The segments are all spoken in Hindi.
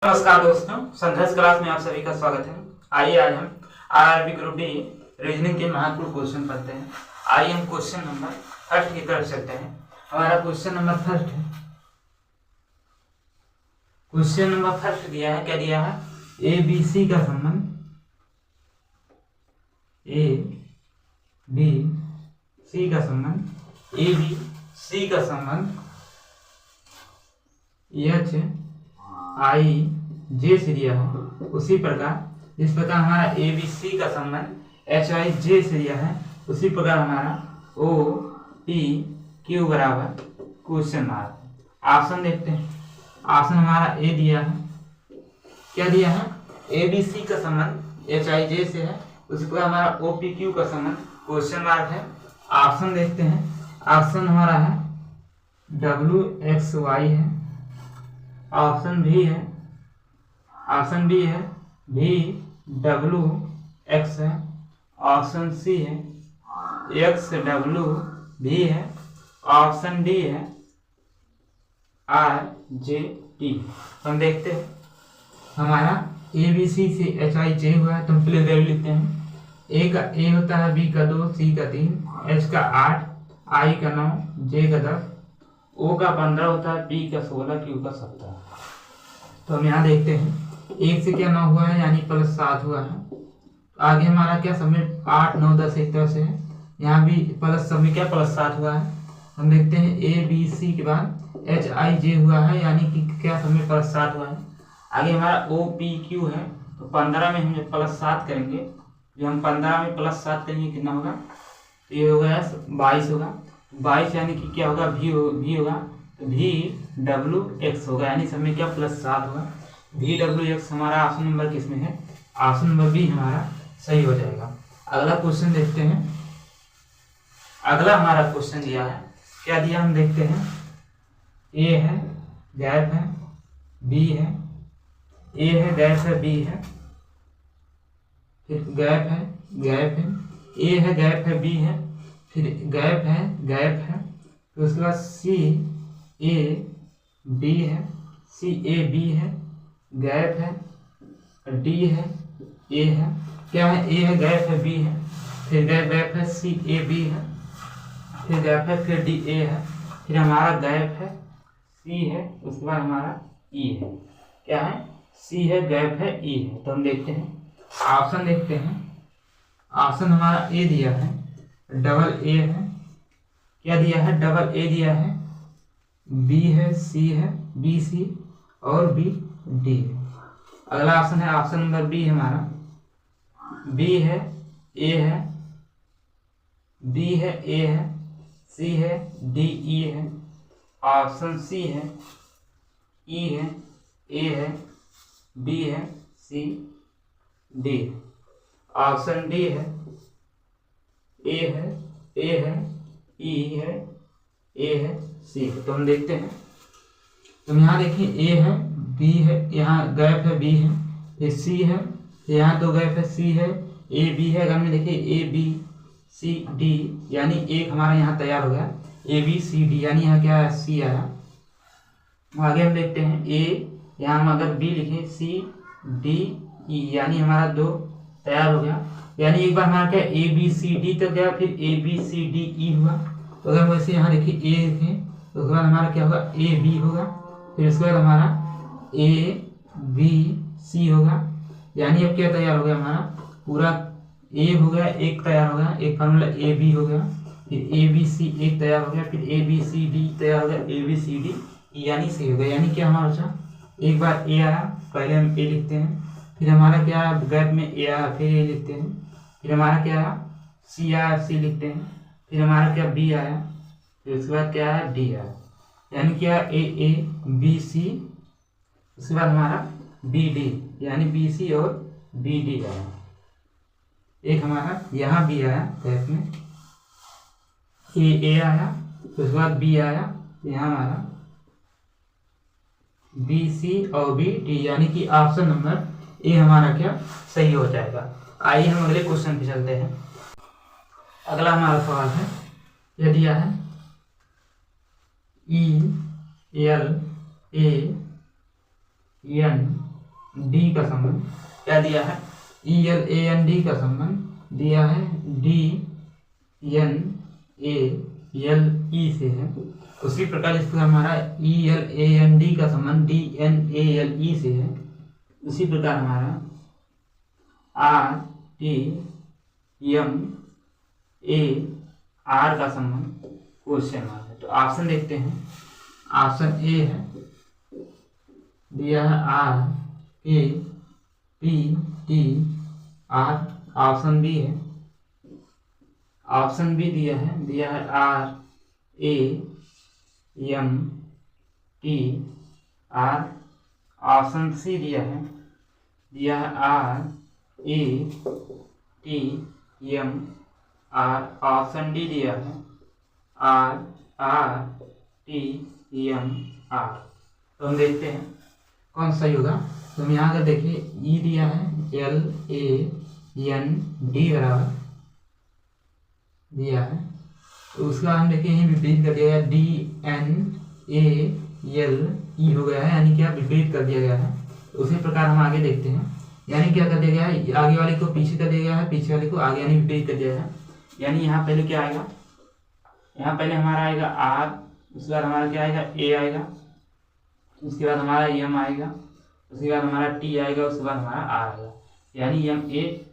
नमस्कार दोस्तों, संघर्ष क्लास में आप सभी का स्वागत है। आइए आज हम आरआरबी ग्रुप डी रीजनिंग के महत्वपूर्ण क्वेश्चन पढ़ते हैं। आइए हम क्वेश्चन नंबर फर्स्ट की तरफ चलते हैं। हमारा क्वेश्चन नंबर फर्स्ट है। क्वेश्चन नंबर फर्स्ट दिया है, क्या दिया है? ए बी सी का संबंध, ए बी सी का संबंध, ए बी सी का संबंध एच आई जे से दिया है। उसी प्रकार जिस प्रकार हमारा ए बी सी का संबंध एच आई जे से दिया है, उसी प्रकार हमारा ओ पी क्यू बराबर क्वेश्चन मार्क। ऑप्शन देखते हैं। ऑप्शन हमारा ए दिया है, क्या दिया है? ए बी सी का संबंध एच आई जे से है, उसी प्रकार हमारा ओ पी क्यू का संबंध क्वेश्चन मार्क है। ऑप्शन देखते हैं। ऑप्शन हमारा है डब्ल्यू एक्स वाई है, ऑप्शन भी है, ऑप्शन बी है भी डब्ल्यू एक्स है, ऑप्शन सी है एक्स डब्ल्यू भी है, ऑप्शन डी है आर जे टी। हम देखते हैं हमारा ए बी सी से एच आई जे हुआ है, तो हम पहले वैल्यू लिखते हैं। ए का ए होता है, बी का 2, सी का 3, एच का 8, आई का 9, जे का 10, ओ का 15 होता है, बी का 16, क्यू का 17। तो हम यहाँ देखते हैं 1 से क्या 9 हुआ है, यानी +7 हुआ है। आगे हमारा क्या सब में 8 9 10 एक तरह से है, यहाँ भी प्लस सब में क्या +7 हुआ है। हम देखते हैं ए बी सी के बाद एच आई जे हुआ है, यानी कि क्या सब में +7 हुआ है। आगे हमारा ओ पी क्यू है, तो 15 में हम जब +7 करेंगे, जो हम 15 में +7 करेंगे कितना होगा? ये हो गया 22 होगा। 22 यानी कि क्या होगा? भी होगा, तो भी डब्ल्यू एक्स होगा, यानी सब में क्या +7 होगा। भी डब्ल्यू एक्स हमारा ऑप्शन नंबर किस में है? ऑप्शन नंबर बी हमारा सही हो जाएगा। अगला क्वेश्चन देखते हैं। अगला हमारा क्वेश्चन दिया है, क्या दिया हम देखते हैं। ए है गैप है, बी है, ए है गैप है, बी है, फिर गैप है गैप है, ए है गैप है, बी है, फिर गैप है, फिर उसके बाद सी ए बी है, सी ए बी है, गैप है, डी है, ए है, क्या है? ए है गैप है, बी है, फिर गैप है, सी ए बी है, फिर गैप है, फिर डी ए है, फिर हमारा गैप है, सी है, उसके बाद हमारा ई है। क्या है? सी है, गैप है, ई है। तो हम देखते हैं, ऑप्शन देखते हैं। ऑप्शन हमारा ए दिया है, डबल ए है, क्या दिया है? डबल ए दिया है, बी है, सी है, बी सी और बी डी है। अगला ऑप्शन है ऑप्शन नंबर बी हमारा, बी है, ए है, बी है, ए है, सी है, डी ई है, ऑप्शन सी है, ई है, ए है, बी है, सी डी है, ऑप्शन डी है, ए है, ए है, ई है, ए है, सी है। तो हम देखते हैं। तो यहाँ देखिए ए है, बी है, यहाँ गैप है, बी है, फिर सी है, यहाँ 2 गैप है, सी है, ए बी है। अगर में देखिए ए बी सी डी, यानी एक हमारा यहाँ तैयार हो गया, ए बी सी डी, यानी यहाँ क्या है? सी आया। आगे हम देखते हैं ए, यहाँ हम अगर बी लिखें, सी डी ई, यानी हमारा 2 तैयार हो गया। यानी एक बार हमारा क्या ए बी सी डी तक गया, फिर A B C D E हुआ। तो अगर वैसे यहाँ देखिए ए लिखें, तो उसके बाद हमारा क्या होगा? ए बी होगा, फिर उसके बाद हमारा ए बी सी होगा। यानी अब क्या तैयार हो गया? हमारा पूरा ए हो गया, एक तैयार हो गया, एक फार्मूला ए बी हो गया, फिर ए बी सी एक तैयार हो गया, फिर ए बी सी डी तैयार हो गया, ए बी सी डी यानी सी हो गया। यानी क्या हमारा बचा? एक बार ए आया, पहले हम ए लिखते हैं, फिर हमारा क्या आया? गैप में ए आया, फिर ए लिखते हैं, फिर हमारा क्या आया? सी आया, सी लिखते हैं, फिर हमारा क्या? बी आया, फिर उसके बाद क्या आया? डी आया। यानी क्या? ए बी सी, उसके बाद हमारा बी डी, यानी बी सी और बी डी आया। एक हमारा यहाँ बी आया, गैप में ए आया, फिर उसके बाद बी आया, यहाँ हमारा बी सी और बी डी, यानी कि ऑप्शन नंबर ए हमारा क्या सही हो जाएगा। आइए हम अगले क्वेश्चन पे चलते हैं। अगला हमारा सवाल है, यह दिया है E L A N D का संबंध क्या दिया है, ELAND का संबंध दिया है DNALE से है। उसी प्रकार इस प्रकार हमारा ELAND का संबंध DNALE से है। उसी प्रकार हमारा RTMAR का संबंध क्वेश्चन मार्क है। तो ऑप्शन देखते हैं, ऑप्शन ए है दिया है RKPTR, ऑप्शन बी है, ऑप्शन बी दिया है RAMTR, ऑप्शन सी दिया है RATMR, ऑप्शन डी दिया है RRTMR। तो हम देखते हैं कौन सही होगा। तो हम यहाँ का देखिए ई दिया है LAND बराबर दिया है, तो उसका हम देखिए यही विपरीत कर दिया गया DNALE हो गया है, यानी कि विपरीत कर दिया गया है। तो उसी प्रकार हम आगे देखते हैं, यानी क्या कर दिया गया है, आगे वाले को पीछे कर दिया गया है, पीछे वाले को आगे यानी विपरीत कर दिया गया है। यानी यहाँ पहले क्या आएगा, यहाँ पहले हमारा आएगा R, उसके बाद हमारा क्या आएगा A आएगा, उसके बाद हमारा M आएगा, उसके बाद हमारा T आएगा, उसके बाद हमारा R आएगा, यानी RAMTR।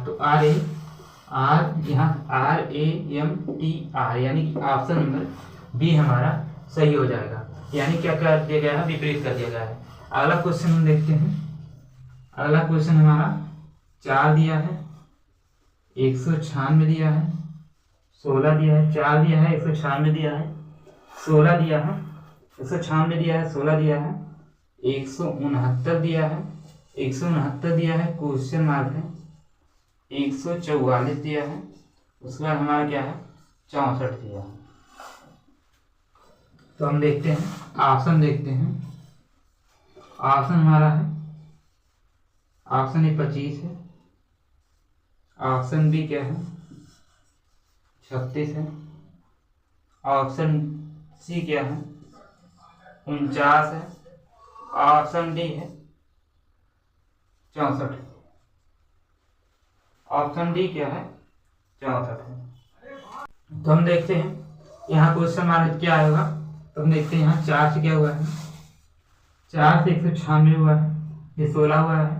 तो यहाँ RAMTR, यानी कि ऑप्शन नंबर बी हमारा सही हो जाएगा। यानी क्या कर दिया गया है, विपरीत कर दिया गया है। अगला क्वेश्चन हम देखते हैं। अगला क्वेश्चन हमारा 4 दिया है, 196 दिया है, 16 दिया है, 4 दिया है, 196 दिया है, 16 दिया है, 196 दिया है, 16 दिया है, 169 दिया है, 169 दिया है, क्वेश्चन मार्क है, 144 दिया है, उसके बाद हमारा क्या है 64 दिया है। तो हम देखते हैं, ऑप्शन देखते हैं। ऑप्शन हमारा है, ऑप्शन ए 25 है, ऑप्शन बी क्या है 36 है, ऑप्शन सी क्या है 49 है, ऑप्शन डी है 64 है, ऑप्शन डी क्या है 64 है। तो हम देखते हैं यहाँ क्वेश्चन मार्क क्या आएगा। तो हम देखते हैं यहाँ 4 से क्या हुआ है, 4 से 196 हुआ है, ये 16 हुआ है,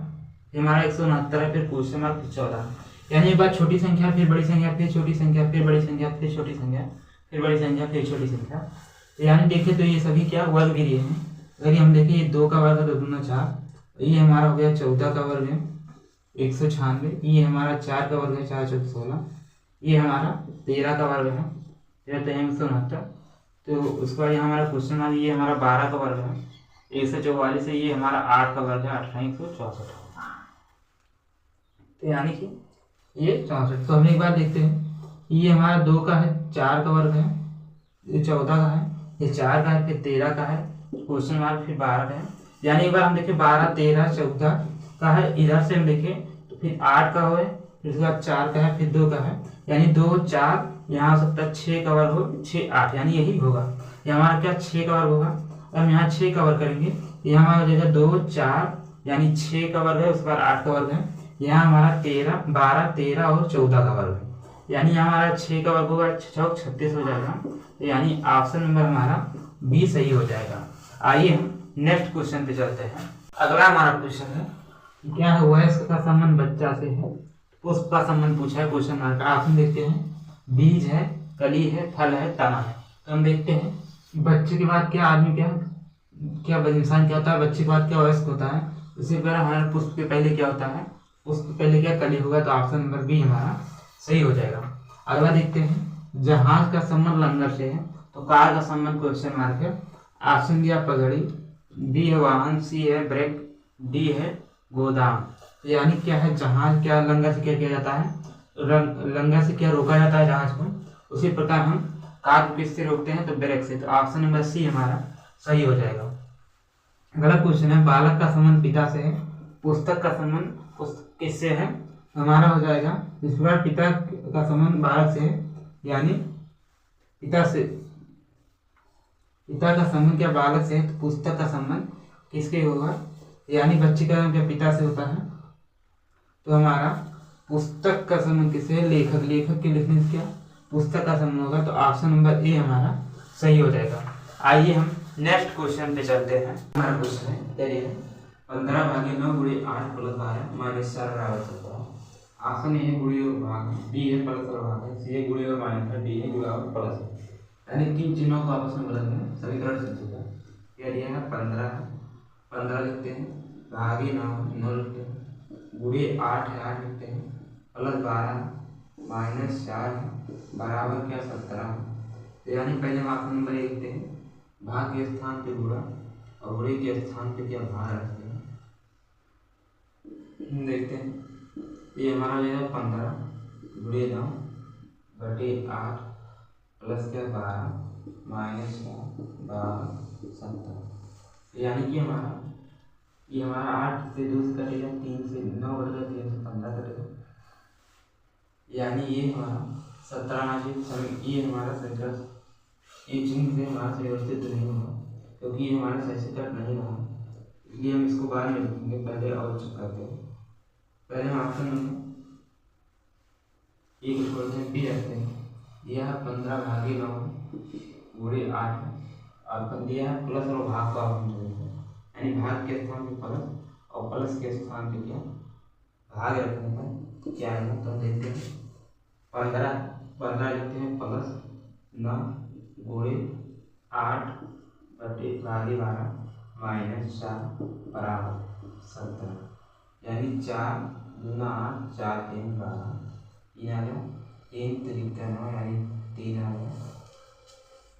ये हमारा 169 है, फिर क्वेश्चन मार्क 14 है। यानी एक बार छोटी संख्या, फिर बड़ी संख्या, फिर छोटी संख्या, फिर बड़ी संख्या, फिर छोटी संख्या, फिर बड़ी संख्या, फिर छोटी संख्या। यानी देखिए तो ये सभी क्या वर्ग भी हैं। अगर हम देखें ये 2 का वर्ग है तो 2 4, ये हमारा हो गया 14 का वर्ग है 196, ये हमारा 4 का वर्ग है 4 14 16, ये हमारा 13 का वर्ग है 169। तो उसके बाद यहाँ हमारा क्वेश्चन मार्क, ये हमारा 12 का वर्ग है 144 है, ये हमारा 8 का वर्ग है 164। तो यानी कि ये 64। तो हम एक बार देखते हैं, ये हमारा 2 का है, 4 का वर्ग है, ये 14 का है, ये 4 का है, फिर 13 का है, क्वेश्चन मार्क फिर 12 का है। यानी एक बार हम देखें 12 13 14 का है, इधर से हम देखें तो फिर 8 का हो, फिर उसके बाद 4 का है, फिर 2 का है, यानी 2 4 यहाँ हो सकता है 6 का वर्ग हो, 6 8, यानी यही होगा। ये हमारा क्या 6 का वर्ग होगा। और हम यहाँ 6 का वर्ग करेंगे, यहाँ हमारा हो जाएगा 2 4, यानी 6 का वर्ग है, उसके बाद 8 का वर्ग है, यहाँ हमारा 13 12 13 और 14 का वर्ग है, यानी यहाँ हमारा 6 का वर्ग होगा 6 36 हो जाएगा। तो यानी ऑप्शन नंबर हमारा बी सही हो जाएगा। आइए हम नेक्स्ट क्वेश्चन पे चलते हैं। अगला हमारा क्वेश्चन है, क्या है वयस्क का संबंध बच्चा से है, पुष्प का संबंध पूछा है क्वेश्चन मार्क का। ऑप्शन देखते हैं, बीज है, कली है, फल है, तना है। तो हम देखते हैं बच्चे के बाद क्या आदमी क्या इंसान क्या होता है, बच्चे के बाद क्या वयस्क होता है। इसी प्रकार हमारे पुष्प के पहले क्या होता है, पुष्प के पहले क्या कली होगा। तो ऑप्शन नंबर बी हमारा सही हो जाएगा। अगला देखते हैं, जहाज का संबंध लंगर से है, तो कार का संबंध क्वेश्चन मार्क है। ऑप्शन दिया पगड़ी, बी है वाहन, सी है ब्रेक, डी है गोदाम। तो यानी क्या है, जहाज क्या लंगर से क्या किया जाता है, लंगर से क्या रोका जाता है जहाज को। उसी प्रकार हम कार को किससे रोकते हैं, तो ब्रेक से। तो ऑप्शन नंबर सी हमारा सही हो जाएगा। अगला क्वेश्चन है, बालक का संबंध पिता से है, पुस्तक का संबंध किससे है, हमारा हो जाएगा इस बार पिता का संबंध बालक से है, यानी पिता से पिता का संबंध क्या बालक से है, तो पुस्तक का संबंध किसके होगा, यानी बच्चे का क्या पिता से होता है, तो हमारा पुस्तक का संबंध किससे है, लेखक। लेखक के लिखने से क्या पुस्तक का संबंध होगा, तो ऑप्शन नंबर ए हमारा सही हो जाएगा। आइए हम नेक्स्ट क्वेश्चन पे चलते हैं। हमारा क्वेश्चन है चलिए 15/9 × 8 + 12 - 4 = 17। ऑप्शन ए है गुणे और भाग, बी है प्लस और भाग है, सी है गुणे और माइनस है, डी है गुणा और प्लस है। यानी तीन चिन्हों को आपस में बदल दें, समीकरण सिद्ध होगा। क्या दिया है 15 लिखते हैं, भागे 9 लिखते हैं, गुणे 8 है 8 लिखते हैं, प्लस 12 - 4 बराबर क्या 17। तो यानी पहले हम ऑप्शन नंबर 1 लिखते हैं, भाग के स्थान पे गुणा और गुणे के स्थान पे क्या भाग रखते हैं। देखते हैं ये हमारा जो है 15 गुणे 9/8 प्लस क्या 12 - 4 17। यानी कि ये हमारा 8 से 2 से कटेगा, 3 से 9 कटेगा, 3 से 15 कटेगा, यानी ये हमारा 17 ये हमारा समीकरण ये चिन्ह से हमारा व्यवस्थित नहीं होगा, क्योंकि ये हमारा सही से कट नहीं रहा, इसलिए हम इसको बाद में लिखेंगे। पहले और चेक करते हैं। पहले हम ऑप्शन नंबर ए को छोड़ते हैं, बी रखते हैं। यह 15/9 गुणे 8 और दिया है प्लस और भाग को आप जोड़ेंगे, यानी भाग के स्थान पे प्लस और प्लस के स्थान पे क्या भाग रखने पर क्या है, तो देखते हैं 15 लिखते हैं प्लस 9 गुणे 8/12 - 4 बराबर 17। यानी 4 दूना 8 4 3 12, 3 आ गया, 3 3 9 यानी 3 आ गया।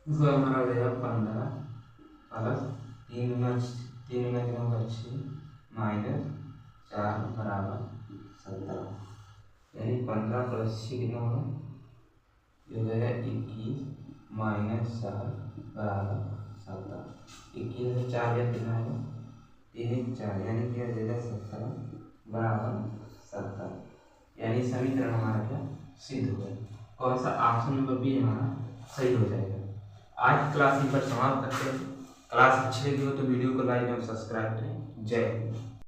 इसको हमारा हो जाएगा 15 प्लस 3 गुना 6 - 4 बराबर 17। यानी 15 + 6 कितना होगा, जो है 21 - 4 बराबर 17। 21 से 4 या कितना होगा 3 4, यानी क्या हो जाएगा 17 बराबर 17। यानी समीकरण हमारा क्या सिद्ध हो गया। कौन सा ऑप्शन नंबर बी हमारा सही हो जाएगा। आज क्लास यहीं पर समाप्त करते हैं। क्लास अच्छी लगी हो तो वीडियो को लाइक और सब्सक्राइब करें। जय हिंद।